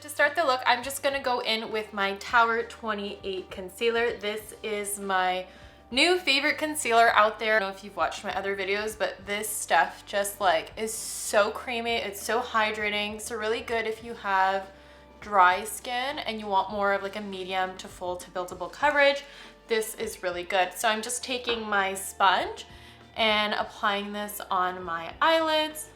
to start the look, I'm just gonna go in with my Tower 28 concealer. This is my new favorite concealer out there. I don't know if you've watched my other videos, but this stuff just like is so creamy. It's so hydrating. So really good if you have dry skin and you want more of like a medium to full to buildable coverage. This is really good. So I'm just taking my sponge and applying this on my eyelids.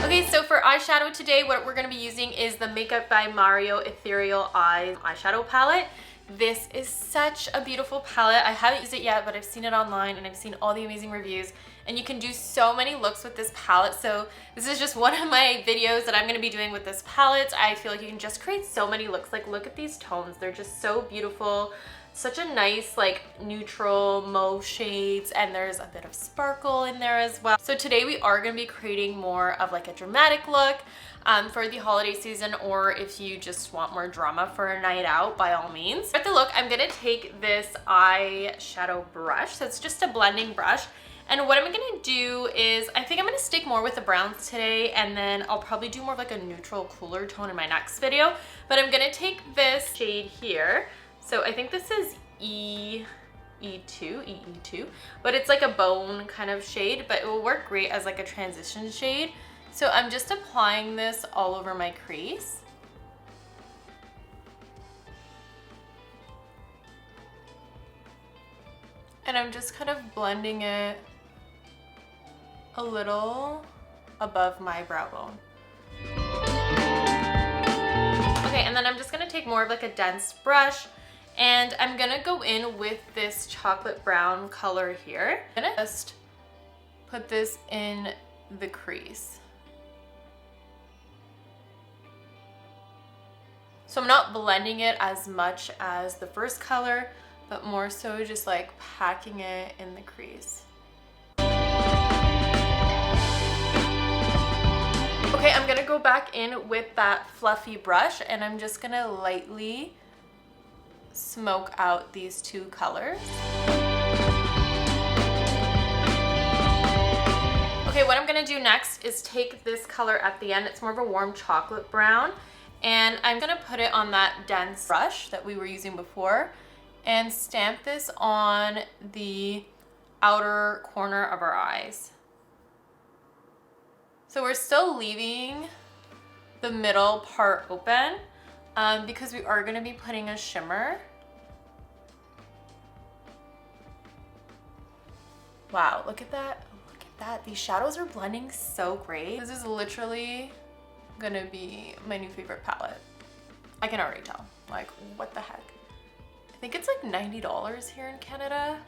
Okay, so for eyeshadow today, what we're gonna be using is the Makeup by Mario Ethereal Eyes eyeshadow palette. This is such a beautiful palette. I haven't used it yet, but I've seen it online and I've seen all the amazing reviews, and you can do so many looks with this palette. So this is just one of my videos that I'm gonna be doing with this palette. I feel like you can just create so many looks. Like, look at these tones. They're just so beautiful. Such a nice like neutral mauve shades, and there's a bit of sparkle in there as well. So today we are going to be creating more of like a dramatic look for the holiday season, or if you just want more drama for a night out, by all means. For the look, I'm going to take this eyeshadow brush. So it's just a blending brush. And what I'm gonna do is, I think I'm gonna stick more with the browns today, and then I'll probably do more of like a neutral, cooler tone in my next video. But I'm gonna take this shade here. So I think this is EE2, but it's like a bone kind of shade, but it will work great as like a transition shade. So I'm just applying this all over my crease. And I'm just kind of blending it a little above my brow bone. Okay, and then I'm just gonna take more of like a dense brush, and I'm gonna go in with this chocolate brown color here. I'm gonna just put this in the crease. So I'm not blending it as much as the first color, but more so just like packing it in the crease. Okay, I'm gonna go back in with that fluffy brush, and I'm just gonna lightly smoke out these two colors. Okay, what I'm gonna do next is take this color at the end. It's more of a warm chocolate brown, and I'm gonna put it on that dense brush that we were using before and stamp this on the outer corner of our eyes. So we're still leaving the middle part open because we are gonna be putting a shimmer. Wow, look at that. Look at that. These shadows are blending so great. This is literally gonna be my new favorite palette. I can already tell. Like, what the heck? I think it's like $90 here in Canada,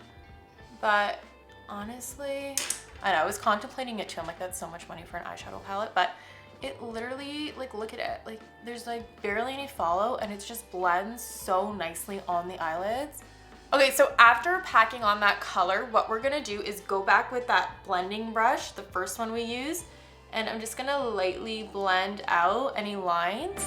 but honestly, I know, I was contemplating it too. I'm like, that's so much money for an eyeshadow palette, but it literally, like, look at it. Like, there's like barely any follow, and it just blends so nicely on the eyelids. Okay, so after packing on that color, what we're gonna do is go back with that blending brush, the first one we used, and I'm just gonna lightly blend out any lines.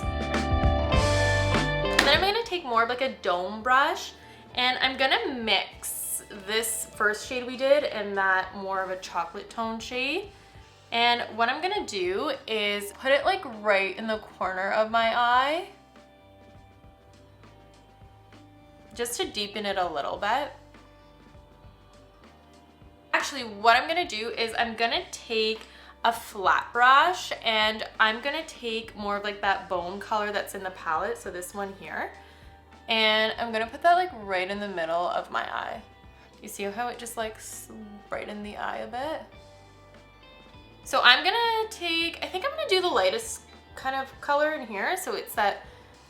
And then I'm gonna take more of like a dome brush, and I'm gonna mix this first shade we did and that more of a chocolate tone shade. And what I'm gonna do is put it like right in the corner of my eye, just to deepen it a little bit. Actually, what I'm gonna do is I'm gonna take a flat brush, and I'm gonna take more of like that bone color that's in the palette, so this one here, and I'm gonna put that like right in the middle of my eye. You see how it just like brightened the eye a bit? So I'm gonna take, I think I'm gonna do the lightest kind of color in here, so it's that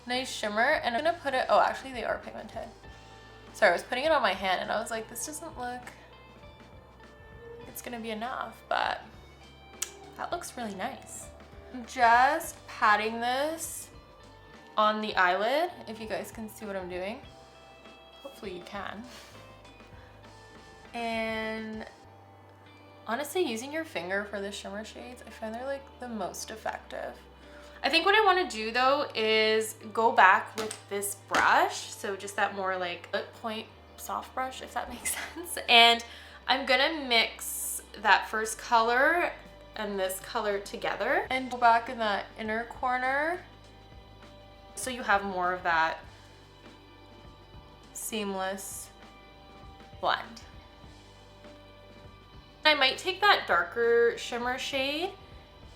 nice shimmer, and I'm gonna put it, oh, actually they are pigmented. Sorry, I was putting it on my hand and I was like, this doesn't look, it's gonna be enough, but that looks really nice. I'm just patting this on the eyelid, if you guys can see what I'm doing. Hopefully you can. And honestly, using your finger for the shimmer shades, I find they're like the most effective. I think what I want to do though is go back with this brush, so just that more like lip point soft brush, if that makes sense, and I'm gonna mix that first color and this color together and go back in that inner corner so you have more of that seamless blend. I might take that darker shimmer shade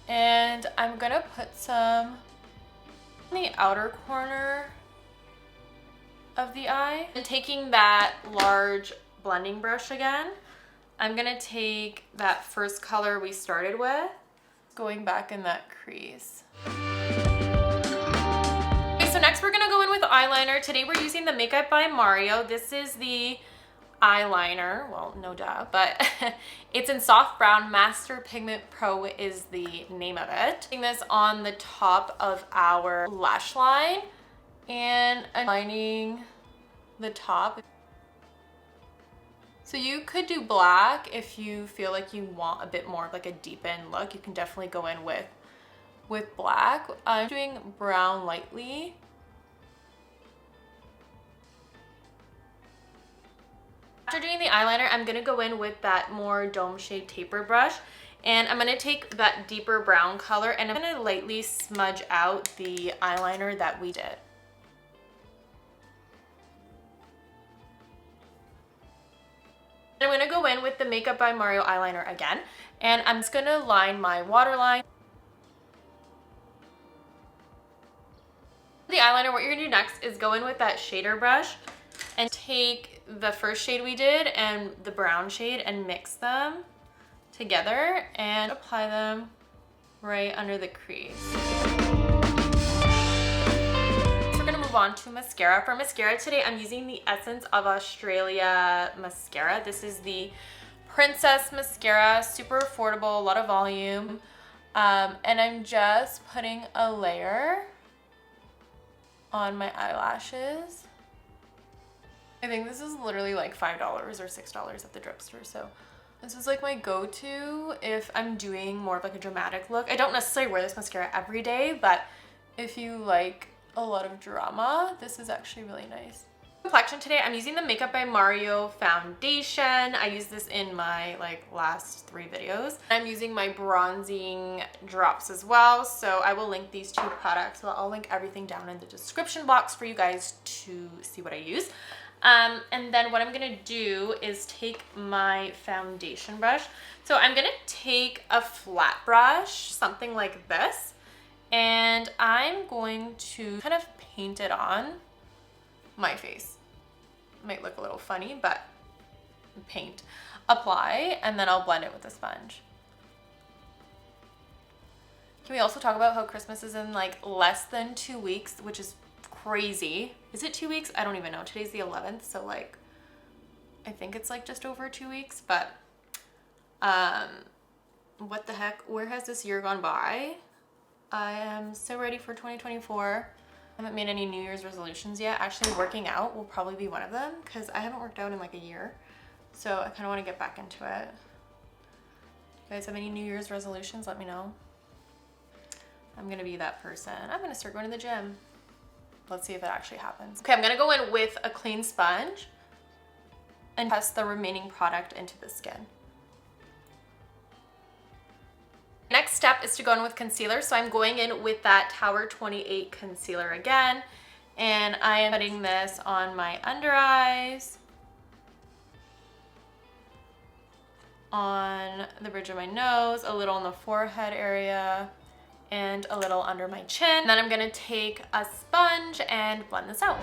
and I'm gonna put some in the outer corner of the eye. And taking that large blending brush again, I'm gonna take that first color we started with, going back in that crease. Okay, so next we're gonna go in with eyeliner. Today we're using the Makeup by Mario. This is the eyeliner, well, no duh, but it's in soft brown. Master Pigment Pro is the name of it. Putting this on the top of our lash line and aligning the top. So you could do black if you feel like you want a bit more of like a deepened look. You can definitely go in with black. I'm doing brown lightly. After doing the eyeliner, I'm gonna go in with that more dome shade taper brush, and I'm gonna take that deeper brown color and I'm gonna lightly smudge out the eyeliner that we did. I'm gonna go in with the Makeup by Mario eyeliner again, and I'm just gonna line my waterline. The eyeliner, what you're gonna do next is go in with that shader brush and take the first shade we did and the brown shade and mix them together and apply them right under the crease. Move on to mascara. For mascara today, I'm using the Essence of Australia mascara. This is the Princess mascara, super affordable, a lot of volume, and I'm just putting a layer on my eyelashes. I think this is literally like $5 or $6 at the drugstore, so this is like my go-to if I'm doing more of like a dramatic look. I don't necessarily wear this mascara every day, but if you like a lot of drama, this is actually really nice. Complexion today, I'm using the Makeup by Mario foundation. I use this in my like last 3 videos. I'm using my bronzing drops as well, so I will link these 2 products. So I'll link everything down in the description box for you guys to see what I use. And then what I'm gonna do is take my foundation brush. So I'm gonna take a flat brush, something like this, and I'm going to kind of paint it on my face. Might look a little funny, but paint, apply, and then I'll blend it with a sponge. Can we also talk about how Christmas is in like less than 2 weeks, which is crazy. Is it 2 weeks? I don't even know. Today's the 11th, so like I think it's like just over 2 weeks, but what the heck? Where has this year gone by? I am so ready for 2024. I haven't made any New Year's resolutions yet. Actually, working out will probably be one of them because I haven't worked out in like a year. So I kind of want to get back into it. You guys have any New Year's resolutions? Let me know. I'm going to be that person. I'm going to start going to the gym. Let's see if it actually happens. Okay, I'm going to go in with a clean sponge and press the remaining product into the skin. Next step is to go in with concealer. So I'm going in with that Tower 28 concealer again, and I am putting this on my under eyes, on the bridge of my nose, a little on the forehead area, and a little under my chin. And then I'm gonna take a sponge and blend this out.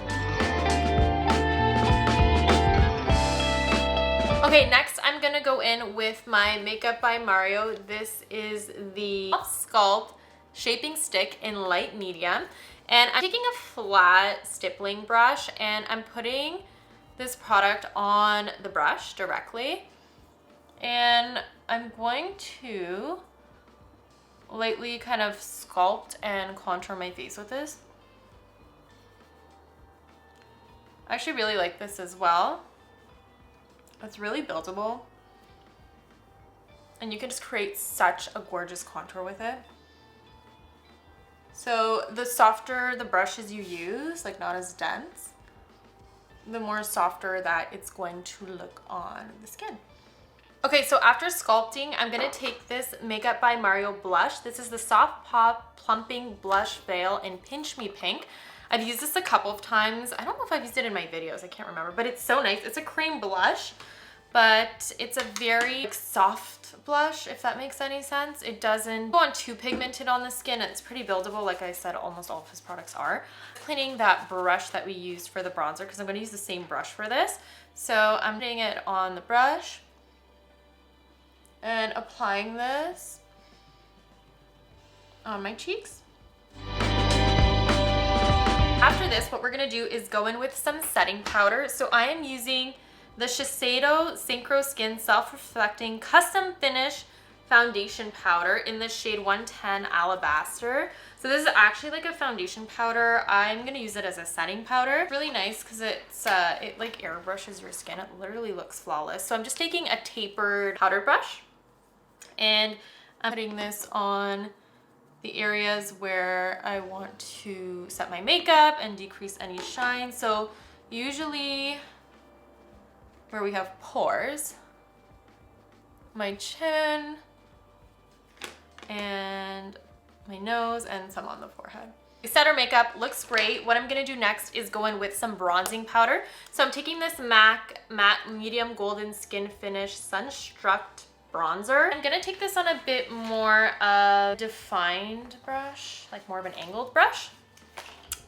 Okay, next I'm gonna go in with my Makeup by Mario. This is the Sculpt Shaping Stick in light medium. And I'm taking a flat stippling brush and I'm putting this product on the brush directly. And I'm going to lightly kind of sculpt and contour my face with this. I actually really like this as well. It's really buildable, and you can just create such a gorgeous contour with it. So the softer the brushes you use, like not as dense, the more softer that it's going to look on the skin. Okay, so after sculpting, I'm gonna take this Makeup by Mario blush. This is the Soft Pop Plumping Blush Veil in Pinch Me Pink. I've used this a couple of times. I don't know if I've used it in my videos, I can't remember, but it's so nice. It's a cream blush, but it's a very soft blush, if that makes any sense. It doesn't go on too pigmented on the skin. It's pretty buildable, like I said, almost all of his products are. Cleaning that brush that we used for the bronzer, because I'm gonna use the same brush for this. So I'm putting it on the brush and applying this on my cheeks. After this, what we're gonna do is go in with some setting powder. So I am using the Shiseido Synchro Skin Self-Reflecting Custom Finish Foundation Powder in the shade 110 Alabaster. So this is actually like a foundation powder. I'm gonna use it as a setting powder. It's really nice because it like airbrushes your skin. It literally looks flawless. So I'm just taking a tapered powder brush and I'm putting this on the areas where I want to set my makeup and decrease any shine. So usually where we have pores, my chin and my nose and some on the forehead. We set our makeup, looks great. What I'm gonna do next is go in with some bronzing powder. So I'm taking this MAC Matte Medium Golden Skin Finish Sunstruck bronzer. I'm gonna take this on a bit more defined brush, like more of an angled brush.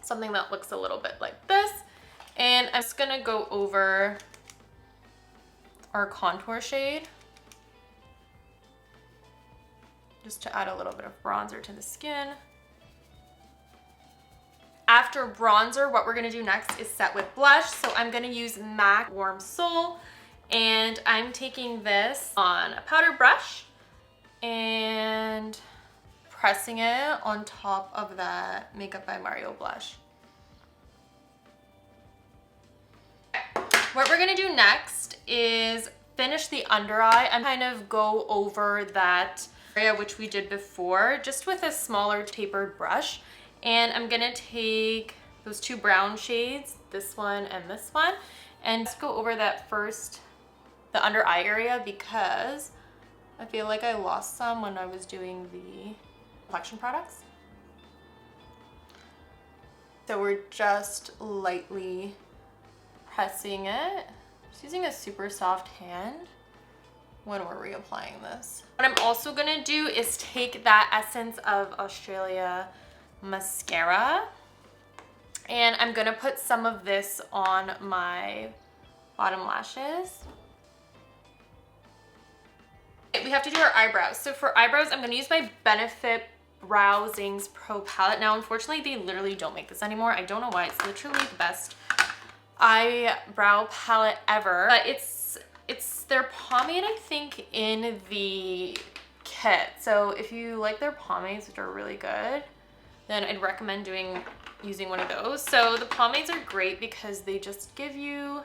Something that looks a little bit like this. And I'm just gonna go over our contour shade, just to add a little bit of bronzer to the skin. After bronzer, what we're gonna do next is set with blush. So I'm gonna use MAC Warm Soul, and I'm taking this on a powder brush and pressing it on top of that Makeup by Mario blush. What we're gonna do next is finish the under eye and kind of go over that area which we did before, just with a smaller tapered brush. And I'm gonna take those two brown shades, this one and this one, and just go over that first, the under eye area, because I feel like I lost some when I was doing the complexion products. So we're just lightly pressing it, just using a super soft hand when we're reapplying this. What I'm also gonna do is take that Essence of Australia mascara, and I'm gonna put some of this on my bottom lashes. We have to do our eyebrows. So for eyebrows, I'm gonna use my Benefit Browsings Pro palette. Now, unfortunately, they literally don't make this anymore. I don't know why. It's literally the best eyebrow palette ever. But it's their pomade, I think, in the kit. So if you like their pomades, which are really good, then I'd recommend using one of those. So the pomades are great because they just give you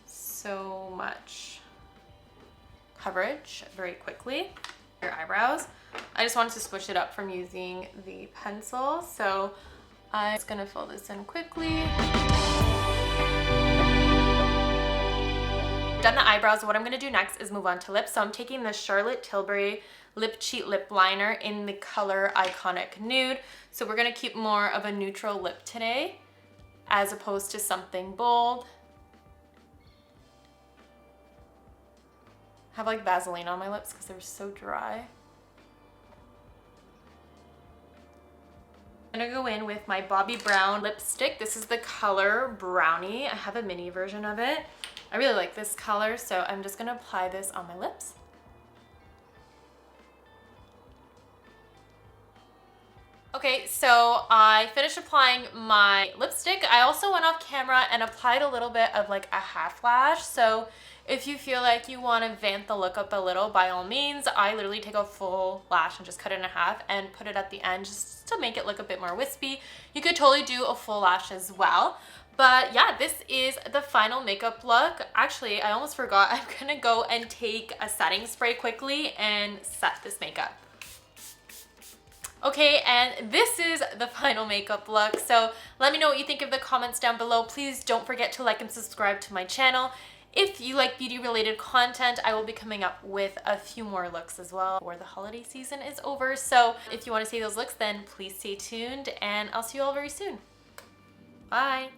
so much coverage very quickly. Your eyebrows. I just wanted to switch it up from using the pencil, so I'm just gonna fill this in quickly. Done the eyebrows. What I'm gonna do next is move on to lips. So I'm taking the Charlotte Tilbury Lip Cheat Lip Liner in the color Iconic Nude. So we're gonna keep more of a neutral lip today as opposed to something bold. I have like Vaseline on my lips because they're so dry. I'm gonna go in with my Bobbi Brown lipstick. This is the color Brownie. I have a mini version of it. I really like this color, so I'm just gonna apply this on my lips. Okay, so I finished applying my lipstick. I also went off camera and applied a little bit of like a half lash. So if you feel like you want to vamp the look up a little, by all means. I literally take a full lash and just cut it in half and put it at the end just to make it look a bit more wispy. You could totally do a full lash as well. But yeah, this is the final makeup look. Actually, I almost forgot. I'm gonna go and take a setting spray quickly and set this makeup. Okay, and this is the final makeup look. So let me know what you think in the comments down below. Please don't forget to like and subscribe to my channel. If you like beauty related content, I will be coming up with a few more looks as well before the holiday season is over. So if you want to see those looks, then please stay tuned and I'll see you all very soon. Bye.